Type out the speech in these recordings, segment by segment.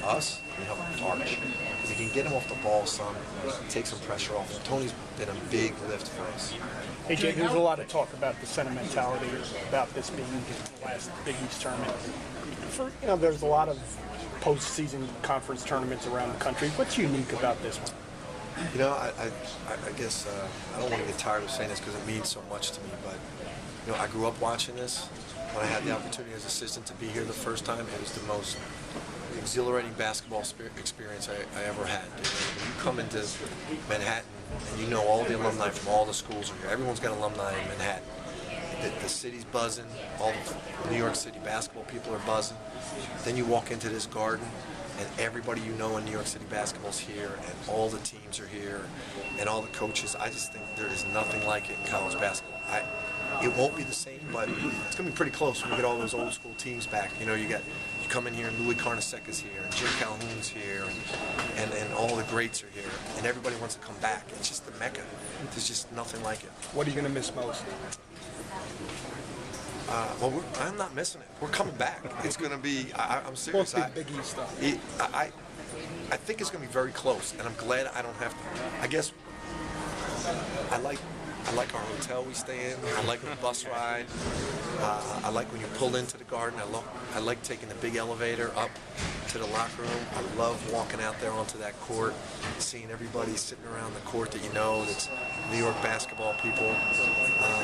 us, and it helped Arch. Because he can get him off the ball some, take some pressure off him. Tony's been a big lift for us. Hey, Jay, there's a lot of talk about the sentimentality about this being the last Big East tournament. There's a lot of postseason conference tournaments around the country. What's unique about this one? I guess I don't want to get tired of saying this because it means so much to me, but I grew up watching this. When I had the opportunity as assistant to be here the first time, it was the most exhilarating basketball experience I ever had. When you come into Manhattan and all the alumni from all the schools are here. Everyone's got alumni in Manhattan. The city's buzzing. All the New York City basketball people are buzzing. Then you walk into this garden, and everybody in New York City basketball's here, and all the teams are here, and all the coaches. I just think there is nothing like it in college basketball. It won't be the same, but it's going to be pretty close when we get all those old school teams back. You come in here and Louis Carnesecca's here, and Jim Calhoun's here, and all the greats are here, and everybody wants to come back. It's just the Mecca. There's just nothing like it. What are you going to miss most? I'm not missing it. We're coming back. It's going to be. I'm serious. Big East stuff. I think it's going to be very close, and I'm glad I don't have to. I guess I like our hotel we stay in. I like the bus ride. I like when you pull into the garden. I like taking the big elevator up to the locker room. I love walking out there onto that court, seeing everybody sitting around the court that's New York basketball people.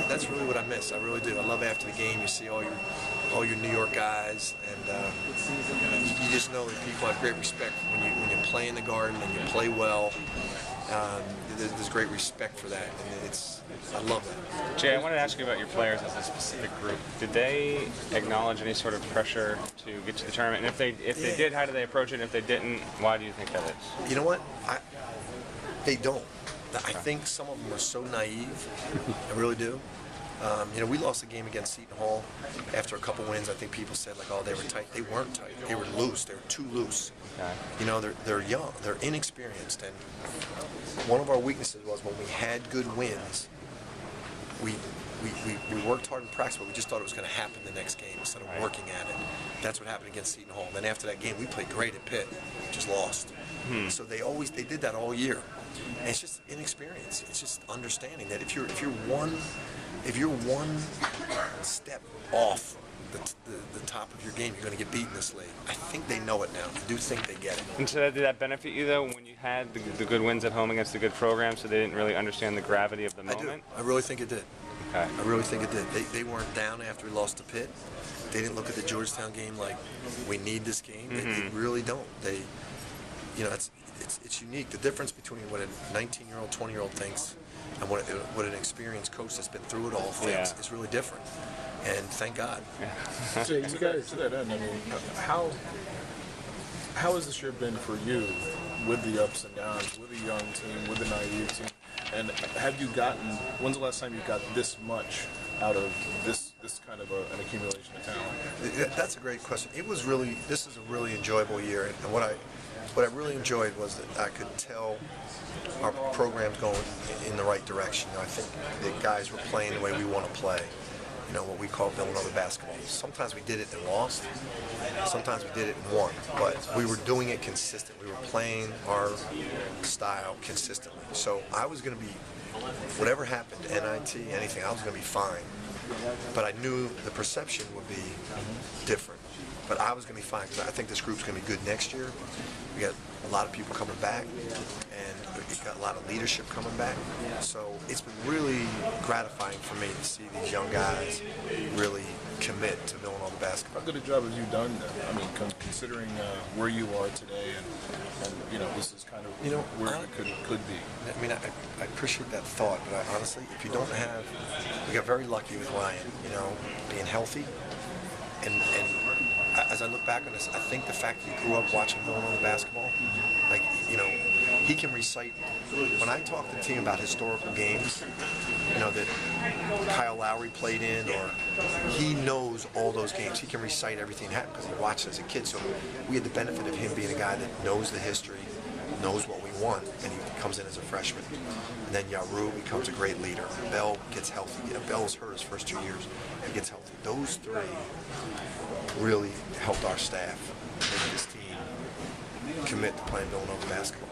That's really what I miss. I really do. I love after the game you see all your New York guys, and you just know that people have great respect when you play in the garden and you play well. There's great respect for that, and I love that. Jay, I wanted to ask you about your players as a specific group. Did they acknowledge any sort of pressure to get to the tournament? And if they did, how do they approach it? And if they didn't, why do you think that is? You know what? They don't. I think some of them are so naive. I really do. We lost a game against Seton Hall after a couple wins. I think people said, they were tight. They weren't tight. They were loose. They were too loose. Okay. They're young. They're inexperienced. And one of our weaknesses was when we had good wins, we worked hard in practice, but we just thought it was going to happen the next game instead of working at it. That's what happened against Seton Hall. And then after that game, we played great at Pitt, just lost. So they did that all year. And it's just inexperience. It's just understanding that if you're one step off the top of your game, you're going to get beat in this league. I think they know it now. I do think they get it. And so did that benefit you, though, when you had the good wins at home against the good programs, so they didn't really understand the gravity of the moment? I really think it did. Okay. I really think it did. They weren't down after we lost to Pitt. They didn't look at the Georgetown game like, we need this game. They really don't. It's unique. The difference between what a 19-year-old, 20-year-old thinks and what an experienced coach that's been through it all thinks is really different. And thank God. So you guys, to that end, how has this year been for you with the ups and downs, with the young team, with the naive team? And when's the last time you got this much out of this kind of an accumulation of talent? That's a great question. This is a really enjoyable year. And what I really enjoyed was that I could tell our program's going in the right direction. I think the guys were playing the way we want to play. What we call Villanova basketball. Sometimes we did it and lost. Sometimes we did it and won. But we were doing it consistently. We were playing our style consistently. So I was going to be, whatever happened, NIT, anything, I was going to be fine. But I knew the perception would be different. But I was going to be fine because I think this group's going to be good next year. We got a lot of people coming back, and we got a lot of leadership coming back. So it's been really gratifying for me to see these young guys really commit to Villanova basketball. How good a job have you done then? Considering where you are today, and this is kind of where it could be. I appreciate that thought, but honestly, if you don't have, we got very lucky with Ryan, being healthy, and as I look back on this, I think the fact that he grew up watching Villanova basketball, he can recite. When I talk to the team about historical games, that Kyle Lowry played in, or he knows all those games. He can recite everything that happened because he watched as a kid. So we had the benefit of him being a guy that knows the history, knows what we want, and he comes in as a freshman. And then Yaru becomes a great leader. Bell gets healthy. Bell was hurt his first 2 years. He gets healthy. Those three really helped our staff make this team commit to playing Villanova basketball.